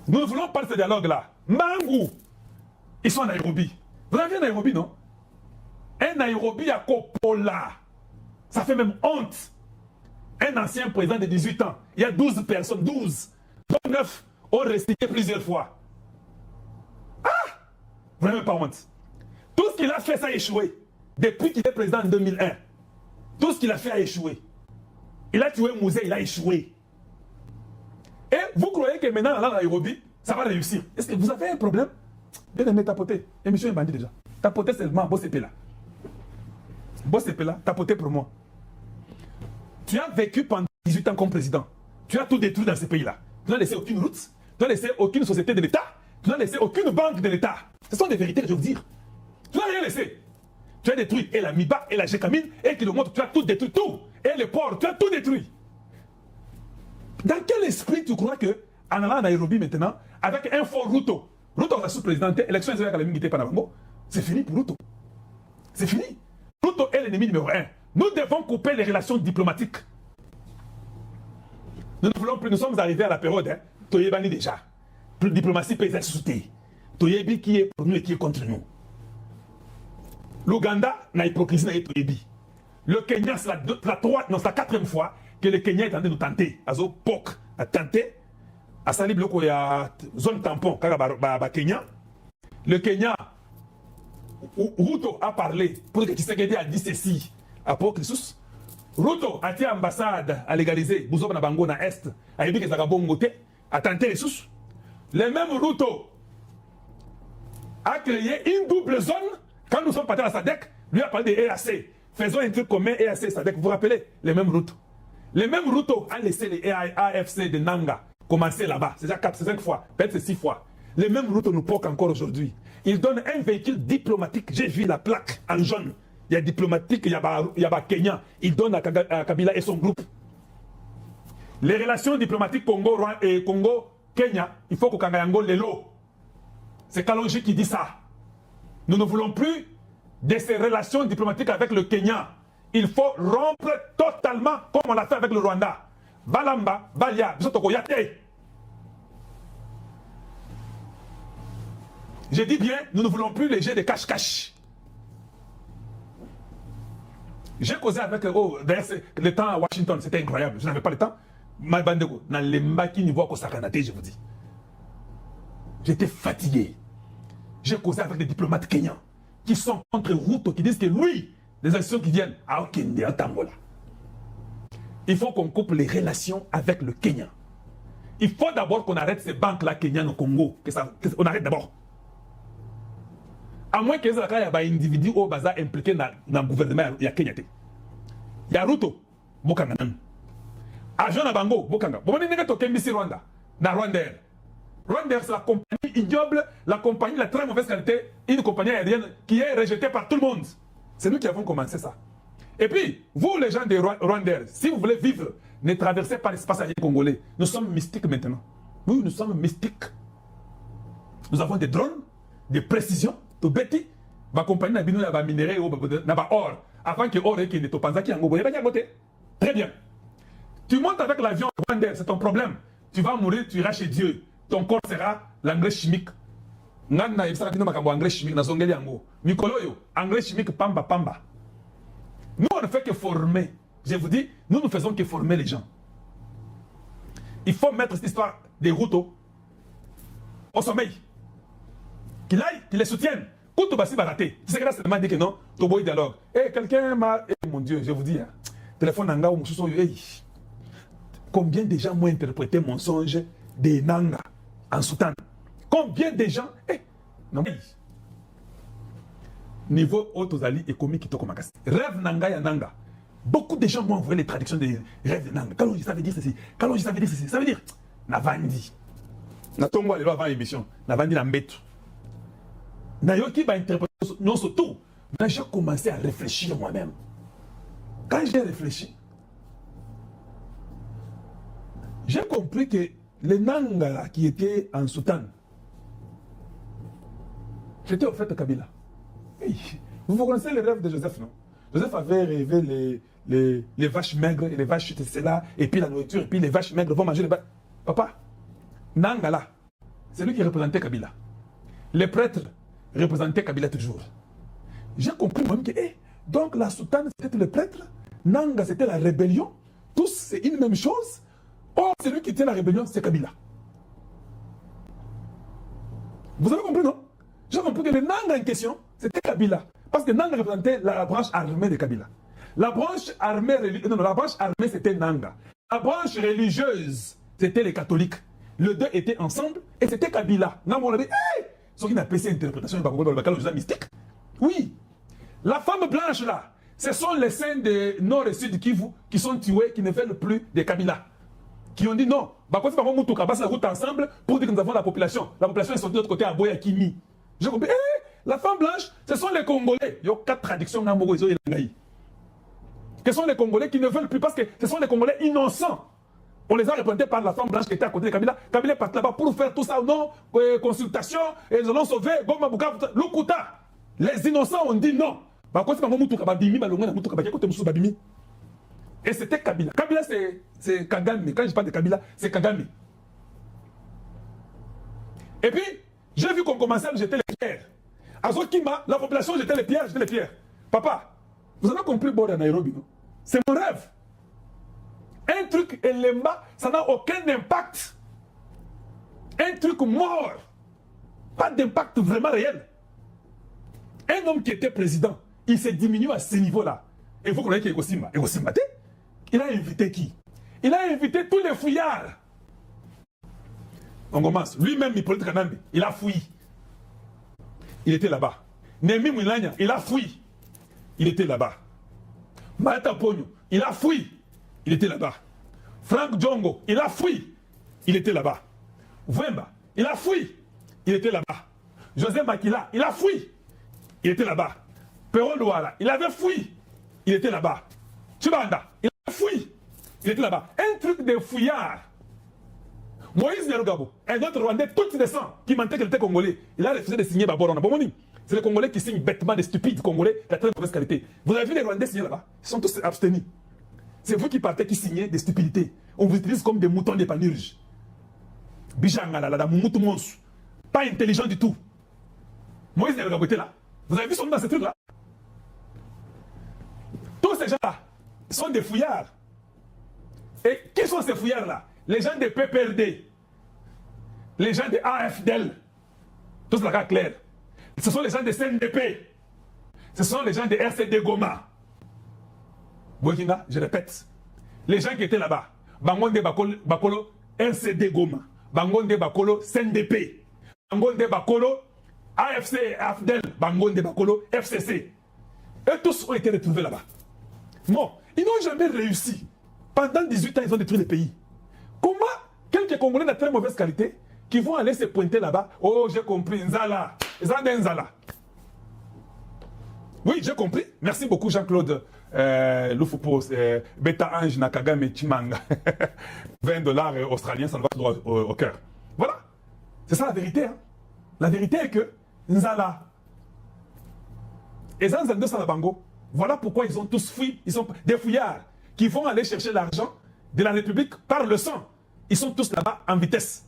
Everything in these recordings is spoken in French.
Nous ne voulons pas de ce dialogue-là. Mangou, ils sont en Nairobi. Vous avez vu Nairobi, non? Un Nairobi à Coppola. Ça fait même honte. Un ancien président de 18 ans. Il y a 12 personnes, 12. Donc 9 ont restitué plusieurs fois. Ah! Vous n'avez même pas honte. Tout ce qu'il a fait, ça a échoué. Depuis qu'il est président en 2001. Tout ce qu'il a fait a échoué. Il a tué Mouzé, il a échoué. Et vous croyez que maintenant, là, Nairobi, ça va réussir? Est-ce que vous avez un problème? Bien aimé, tapoter. Émission est bandit déjà. Tapoter seulement, Boss Epela. Boss Epela, tapoter pour moi. Tu as vécu pendant 18 ans comme président. Tu as tout détruit dans ce pays-là. Tu n'as laissé aucune route. Tu n'as laissé aucune société de l'État. Tu n'as laissé aucune banque de l'État. Ce sont des vérités que je veux dire. Tu n'as rien laissé. Tu as détruit et la MIBA et la Gécamine et Kilomètre. Tu as tout détruit, tout. Et le port, tu as tout détruit. Dans quel esprit tu crois que, en allant à Nairobi maintenant, avec un fort Ruto, Ruto la sous-présidente, élection à la Mingi Panabango, c'est fini pour Ruto. C'est fini. Ruto est l'ennemi numéro 1. Nous devons couper les relations diplomatiques. Nous ne voulons plus, nous sommes arrivés à la période, hein, Toyebani déjà. Plus de diplomatie peut être soutenue. Toyebi qui est pour nous et qui est contre nous. L'Ouganda n'a hypocrisie, n'a Toyebi. Le Kenya, c'est la quatrième fois que le Kenya est en train de nous tenter. Azo POC a tenté. À Salib, il y a zone tampon, Kenya. Le Kenya, Ruto a parlé pour que Tshisekedi a dit ceci à Port-Christus. Ruto a été ambassade à légaliser Bouzou na Bango na Est, a dit que ça a a tenté les sous. Le même Ruto a créé une double zone. Quand nous sommes partis à SADC, lui a parlé de EAC. Faisons un truc commun EAC SADC. Vous vous rappelez? Les mêmes Ruto. Les mêmes Ruto a laissé les AFC de Nanga commencer là-bas. C'est déjà 4-5 fois, peut-être c'est 6 fois. Les mêmes Ruto nous portent encore aujourd'hui. Ils donnent un véhicule diplomatique. J'ai vu la plaque en jaune. Il y a diplomatique, il y a Kenya. Ils donnent à Kabila et son groupe. Les relations diplomatiques Congo-Kenya, il faut que Kangayango Lelo. C'est Kalonji qui dit ça. Nous ne voulons plus de ces relations diplomatiques avec le Kenya. Il faut rompre totalement comme on l'a fait avec le Rwanda. Balamba, Balia, Bisotoko Yate. Je dis bien, nous ne voulons plus les jets de cache-cache. J'ai causé avec d'ailleurs, le temps à Washington, c'était incroyable. Je n'avais pas le temps. Dans les maquis niveau Kosakanate, je vous dis. J'étais fatigué. J'ai causé avec des diplomates kenyans qui sont contre Ruto, qui disent que lui, les actions qui viennent à Okende, à Tangola. Il faut qu'on coupe les relations avec le Kenya. Il faut d'abord qu'on arrête ces banques-là kenyanes au Congo. On arrête d'abord. À moins que y ait des individus au bazar impliqués dans le gouvernement, il y a Kenya. Il y a Ruto, Bokanga. Agent Nabango, Bokanga. Bon, on est au Rwanda, dans Rwandair. Rwandair, c'est la compagnie ignoble, la compagnie de la très mauvaise qualité, une compagnie aérienne qui est rejetée par tout le monde. C'est nous qui avons commencé ça. Et puis, vous les gens de Rwandair, si vous voulez vivre, ne traversez pas l'espace aérien congolais. Nous sommes mystiques maintenant. Oui, nous sommes mystiques. Nous avons des drones, des précisions. To beti ba compagnie na bino ya ba minerai ou na ba or avant que or et qui ne to panza qui en gobo très bien. Tu montes avec l'avion Rwanda, c'est ton problème. Tu vas mourir, tu iras chez Dieu. Ton corps sera l'engrais chimique. Ngana yebisa bino makambo engrais chimique na zongeli yango. Mikolo yo, engrais chimique pamba pamba. Nous on ne fait que former. Je vous dis, nous ne faisons que former les gens. Il faut mettre cette histoire des Ruto au sommeil. Qu'il aille, qu'il les soutienne. Koutou Bassi Baraté. Tu sais que là, c'est seulement dit que non, Toboy dialogue. Eh, quelqu'un m'a. Eh, mon Dieu, je vous dis, hein, téléphone Nanga ou Moussou, hey, combien de gens m'ont interprété mon songe de Nanga en Soudan? Combien de gens. Eh, non, niveau Otozali et Komi Kitoko Makasi. Rêve Nanga ya Nanga. Beaucoup de gens m'ont envoyé les traductions des rêves de Nanga. Quand on savait dire ceci, quand on savait dire ceci, ça veut dire, Navandi. Natongo les lois avant l'émission. Navandi Nambetu. Nayoki va interpréter non surtout. Mais j'ai commencé à réfléchir moi-même. Quand j'ai réfléchi, j'ai compris que les Nanga qui étaient en Soudan, j'étais au fait de Kabila. Vous connaissez les rêves de Joseph, non? Joseph avait rêvé les vaches maigres et les vaches c'est là, et puis la nourriture, et puis les vaches maigres vont manger les vaches. Papa, Nanga là, c'est lui qui représentait Kabila. Les prêtres représentaient Kabila toujours. J'ai compris moi-même que, donc la soutane c'était le prêtre, Nanga c'était la rébellion, tous c'est une même chose. Or, celui qui tient la rébellion, c'est Kabila. Vous avez compris, non? J'ai compris que le Nanga en question, c'était Kabila. Parce que Nanga représentait la branche armée de Kabila. La branche armée, la branche armée c'était Nanga. La branche religieuse, c'était les catholiques. Les deux étaient ensemble et c'était Kabila. Non, on a dit, ce qui n'a pas cette interprétation, le mystique. Oui. La femme blanche là, ce sont les saints de Nord et Sud Kivu qui sont tués, qui ne veulent plus de Kabila. Qui ont dit non, bah quoi c'est pas moi Moutouka, passe la route ensemble pour dire que nous avons la population. La population est sortie de l'autre côté à Boyakimi. J'ai compris, la femme blanche, ce sont les Congolais. Il y a 4 traductions dans Mogo et Langaï. Ce sont les Congolais qui ne veulent plus parce que ce sont les Congolais innocents. On les a représentés par la femme blanche qui était à côté de Kabila. Kabila est parti là-bas pour faire tout ça, non, consultation, et ils allons sauver Goma Buka, Lukuta. Les innocents ont dit non. Bah quoi c'est pas moi Moutouka, Babimi, Balonga, Moutouka, Bakiakote Moussou Babimi. Et c'était Kabila. Kabila, c'est Kagame. Quand je parle de Kabila, c'est Kagame. Et puis, j'ai vu qu'on commençait à jeter les pierres. À Zokima, la population jetait les pierres, Papa, vous avez compris Bord à Nairobi, non? C'est mon rêve. Un truc Elemba, ça n'a aucun impact. Un truc mort. Pas d'impact vraiment réel. Un homme qui était président, il s'est diminué à ce niveau-là. Et vous connaissez Egosimba. Egosimba, il a invité qui? Il a invité tous les fouillards. On commence. Lui-même, il a fouillé. Il était là-bas. Nemi Moulania, il a fouillé. Il était là-bas. Mata Pogno, il a fouillé. Il était là-bas. Frank Djongo, il a fouillé. Il était là-bas. Wemba, il a fouillé. Il était là-bas. José Makila, il a fouillé. Il était là-bas. Perron Douala, il avait fouillé. Il était là-bas. Chibanda, il a fouillé. Il était là-bas. Un truc de fouillard. Moïse Nyarugabo, un autre Rwandais, tout innocent, qui mentait qu'il était Congolais. Il a refusé de signer Baborona. C'est les Congolais qui signent bêtement des stupides Congolais de très mauvaise qualité. Vous avez vu les Rwandais signer là-bas? Ils sont tous abstenus. C'est vous qui partez, qui signez des stupidités. On vous utilise comme des moutons de panurge. Bijangala, moutou monsou. Pas intelligent du tout. Moïse Nyarugabo était là. Vous avez vu son nom dans ce truc-là? Tous ces gens-là sont des fouillards. Et qui sont ces fouillards-là? Les gens de PPRD, les gens de AFDL, tout cela clair. Ce sont les gens de CNDP, ce sont les gens de RCD Goma. Burkina, je répète, les gens qui étaient là-bas, Bangonde Bakolo, RCD Goma, Bangonde Bakolo, CNDP, Bangonde Bakolo, AFC, AFDL, Bangonde Bakolo, FCC. Eux tous ont été retrouvés là-bas. Bon, ils n'ont jamais réussi. Pendant 18 ans, ils ont détruit le pays. Comment quelques Congolais de très mauvaise qualité qui vont aller se pointer là-bas? Oh, j'ai compris, Nzala, Nzala. Oui, j'ai compris. Merci beaucoup, Jean-Claude Lufupo, Beta Ange Nakagame Chimanga. $20 australiens, ça nous va droit au cœur. Voilà. C'est ça la vérité. Hein? La vérité est que Nzala et Zanzando Salabango, voilà pourquoi ils ont tous fui. Ils sont des fouillards qui vont aller chercher l'argent de la République par le sang. Ils sont tous là-bas en vitesse.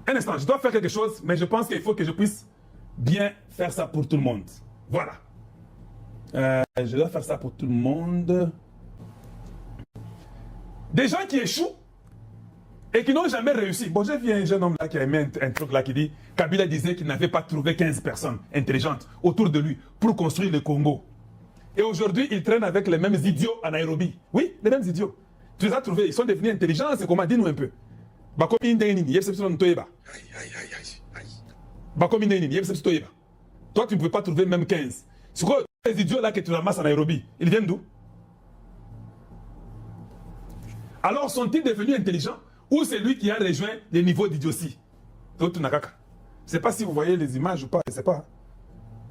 Un instant, je dois faire quelque chose, mais je pense qu'il faut que je puisse bien faire ça pour tout le monde. Voilà. Je dois faire ça pour tout le monde. Des gens qui échouent et qui n'ont jamais réussi. Bon, j'ai vu un jeune homme là qui a aimé un truc là qui dit Kabila disait qu'il n'avait pas trouvé 15 personnes intelligentes autour de lui pour construire le Congo. Et aujourd'hui, il traîne avec les mêmes idiots à Nairobi. Oui, les mêmes idiots. Tu les as trouvés, ils sont devenus intelligents, c'est comment? Dis-nous un peu. Toi, tu ne peux pas trouver même 15. C'est quoi les idiots là que tu ramasses à Nairobi? Ils viennent d'où? Alors, sont-ils devenus intelligents? Ou c'est lui qui a rejoint les niveaux d'idiotie? Je ne sais pas si vous voyez les images ou pas, je ne sais pas.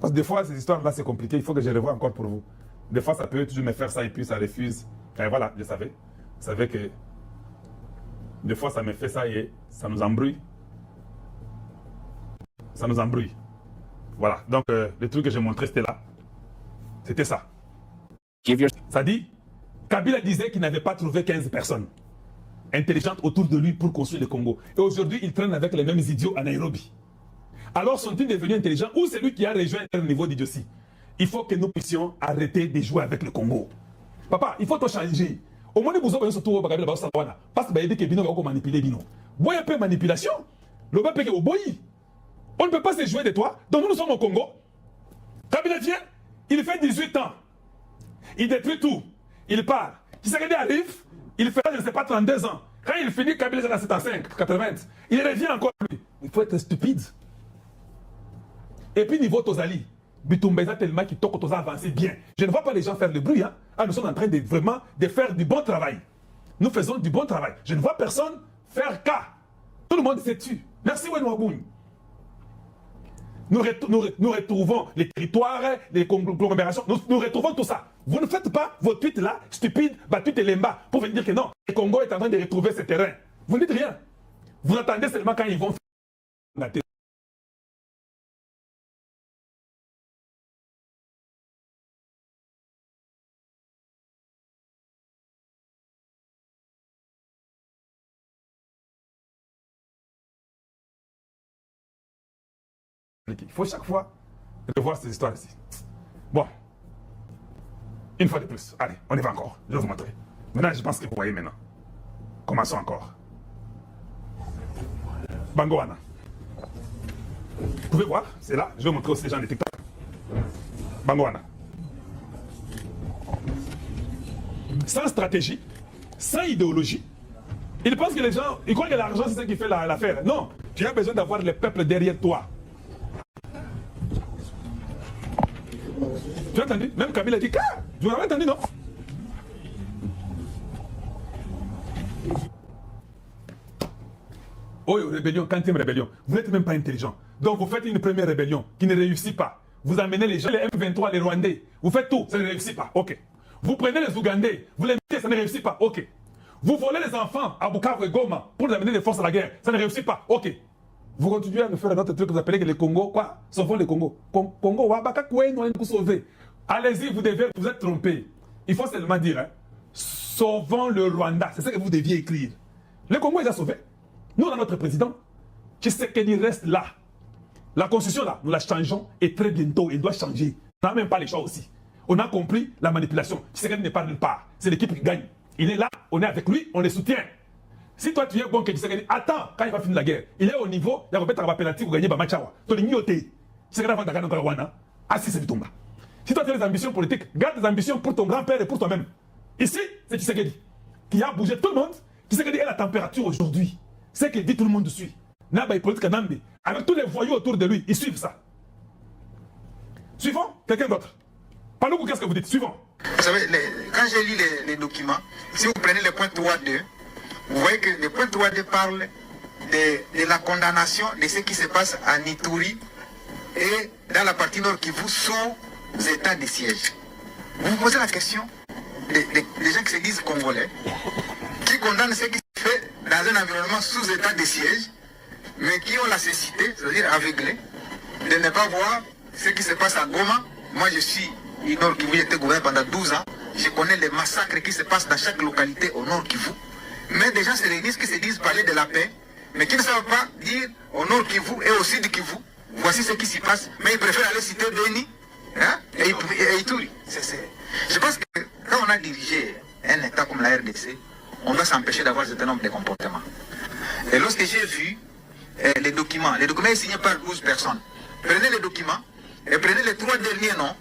Parce que des fois, ces histoires-là, c'est compliqué. Il faut que je les revoie encore pour vous. Des fois, ça peut toujours me faire ça et puis ça refuse. Et voilà, je savais. Vous savez que des fois, ça me fait ça et ça nous embrouille. Ça nous embrouille. Voilà. Donc, le truc que j'ai montré, c'était là. C'était ça. Ça dit, Kabila disait qu'il n'avait pas trouvé 15 personnes. intelligentes autour de lui pour construire le Congo. Et aujourd'hui, il traîne avec les mêmes idiots à Nairobi. Alors sont-ils devenus intelligents ou c'est lui qui a rejoint un niveau d'idiotie? Il faut que nous puissions arrêter de jouer avec le Congo. Papa, il faut tout changer. Au moins, vous avez surtout parce que vous avez manipulé Bino. Vous avez peu manipulation. Le peuple est au boyi. On ne peut pas se jouer de toi. Donc nous sommes au Congo. Kabila vient, il fait 18 ans. Il détruit tout. Il part. Tshisekedi arrive, il fait, je ne sais pas, 32 ans. Quand il finit, Kabila est à 75, 80. Il revient encore. Il faut être stupide. Et puis niveau Tozali, Bitumbeza tellement qui toque Toza avancer bien. Je ne vois pas les gens faire le bruit. Hein. Ah, nous sommes en train de vraiment de faire du bon travail. Nous faisons du bon travail. Je ne vois personne faire cas. Tout le monde s'est tué. Merci Wenwaboun. Nous retrouvons les territoires, les conglomérations, nous retrouvons tout ça. Vous ne faites pas vos tweets là, stupides, battus et lemba, pour venir dire que non, le Congo est en train de retrouver ce terrain. Vous ne dites rien. Vous attendez seulement quand ils vont faire la télé. Il faut chaque fois revoir ces histoires ici. Bon. Une fois de plus. Allez, on y va encore. Je vais vous montrer. Maintenant, je pense que vous voyez maintenant. Commençons encore. Bangoana. Vous pouvez voir, c'est là. Je vais montrer aussi les gens de TikTok. Bangoana. Sans stratégie, sans idéologie. Ils pensent que les gens, ils croient que l'argent c'est ce qui fait l'affaire. Non, tu as besoin d'avoir le peuple derrière toi. Tu as entendu? Même Kabila a dit, ah, vous avez entendu, non? Oh, rébellion, quantième rébellion. Vous n'êtes même pas intelligent. Donc vous faites une première rébellion qui ne réussit pas. Vous amenez les gens, les M23, les Rwandais. Vous faites tout, ça ne réussit pas. Ok. Vous prenez les Ougandais, vous les mettez, ça ne réussit pas. Ok. Vous volez les enfants à Bukavu et Goma pour amener les forces à la guerre. Ça ne réussit pas. Ok. Vous continuez à nous faire un autre truc que vous appelez que les Congo. Quoi? Sauvons les Congo. Congo, Wabaka, Koué, nous sauver. Allez-y, vous êtes trompé. Il faut seulement dire, hein, sauvons le Rwanda. C'est ce que vous deviez écrire. Le Congo est sauvé. Nous, on a notre président. Tshisekedi reste là. La constitution, là, nous la changeons et très bientôt, elle doit changer. On n'a même pas les choix aussi. On a compris la manipulation. Tshisekedi n'est pas nulle part. C'est l'équipe qui gagne. Il est là, on est avec lui, on les soutient. Si toi tu es bon que Tshisekedi, attends, quand il va finir la guerre, il est au niveau, il va remettre un penalty pour gagner Bamachawa. Tu es ignoté. Tshisekedi va gagner encore Rwanda. Ah si, c'est Bitumba. Si toi tu as des ambitions politiques, garde des ambitions pour ton grand-père et pour toi-même. Ici, c'est Tshisekedi qui a bougé tout le monde. Tshisekedi est la température aujourd'hui. C'est que dit tout le monde suit. Naba politique Nambi, avec tous les voyous autour de lui, ils suivent ça. Suivons quelqu'un d'autre. Parlez-vous, qu'est-ce que vous dites? Suivons. Vous savez, quand j'ai lu les documents, si vous prenez le point 3.2, vous voyez que le point 3.2 parle de la condamnation de ce qui se passe à Ituri et dans la partie nord Kivu sous état de siège. Vous vous posez la question des gens qui se disent congolais, qui condamnent ce qui se fait dans un environnement sous état de siège, mais qui ont la cécité, c'est-à-dire aveuglés, de ne pas voir ce qui se passe à Goma. Moi, je suis au Nord Kivu, j'ai été gouverneur pendant 12 ans. Je connais les massacres qui se passent dans chaque localité au Nord Kivu. Mais des gens se réunissent qui se disent parler de la paix, mais qui ne savent pas dire au Nord Kivu et au Sud Kivu, voici ce qui s'y passe. Mais ils préfèrent aller citer Beni, hein, et Ituri. Je pense que quand on a dirigé un État comme la RDC, on doit s'empêcher d'avoir un certain nombre de comportements. Et lorsque j'ai vu les documents sont signés par 12 personnes. Prenez les documents et prenez les 3 derniers noms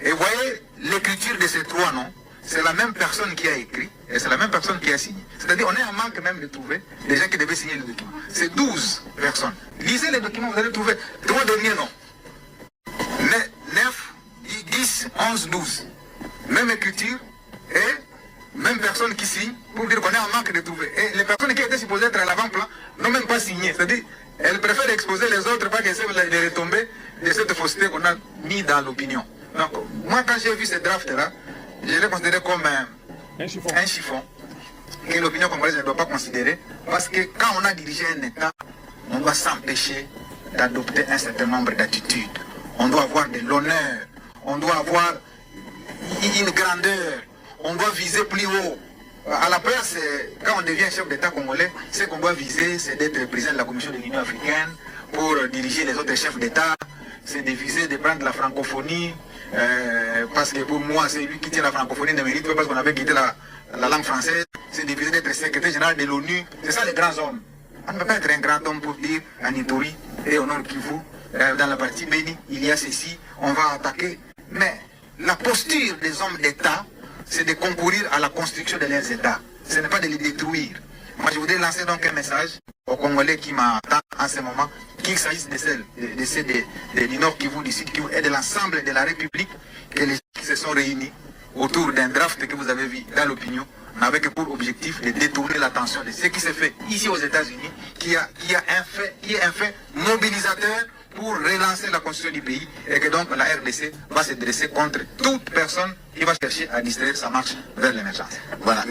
et voyez l'écriture de ces 3 noms. C'est la même personne qui a écrit et c'est la même personne qui a signé. C'est-à-dire on est en manque même de trouver des gens qui devaient signer les documents. C'est 12 personnes. Lisez les documents, vous allez trouver 3 derniers noms. 9, 10, 11, 12. Même écriture et même personne qui signe pour dire qu'on est en manque de trouver. Et les personnes qui étaient supposées être à l'avant-plan n'ont même pas signé. C'est-à-dire elles préfèrent exposer les autres, pas qu'elles aient les retombées de cette fausseté qu'on a mis dans l'opinion. Donc moi quand j'ai vu ce draft-là, je l'ai considéré comme un chiffon que l'opinion congolaise ne doit pas considérer, parce que quand on a dirigé un État, on doit s'empêcher d'adopter un certain nombre d'attitudes. On doit avoir de l'honneur, on doit avoir une grandeur, on doit viser plus haut. À la place, quand on devient chef d'État congolais, ce qu'on doit viser, c'est d'être président de la Commission de l'Union africaine pour diriger les autres chefs d'État. C'est de viser de prendre la francophonie, parce que pour moi, c'est lui qui tient la francophonie ne mérite pas parce qu'on avait quitté la langue française. C'est de viser d'être secrétaire général de l'ONU. C'est ça les grands hommes. On ne peut pas être un grand homme pour dire à Ituri et au Nord Kivu, dans la partie Béni, il y a ceci, on va attaquer. Mais la posture des hommes d'État, c'est de concourir à la construction de leurs États. Ce n'est pas de les détruire. Moi, je voudrais lancer donc un message aux Congolais qui m'attendent en ce moment, qu'il s'agisse de ceux du Nord Kivu, du Sud Kivu et de l'ensemble de la République, que les gens qui se sont réunis autour d'un draft que vous avez vu dans l'opinion, avec pour objectif de détourner l'attention de ce qui se fait ici aux États-Unis, qui est un fait mobilisateur pour relancer la constitution du pays, et que donc la RDC va se dresser contre toute personne qui va chercher à distraire sa marche vers l'émergence. Voilà.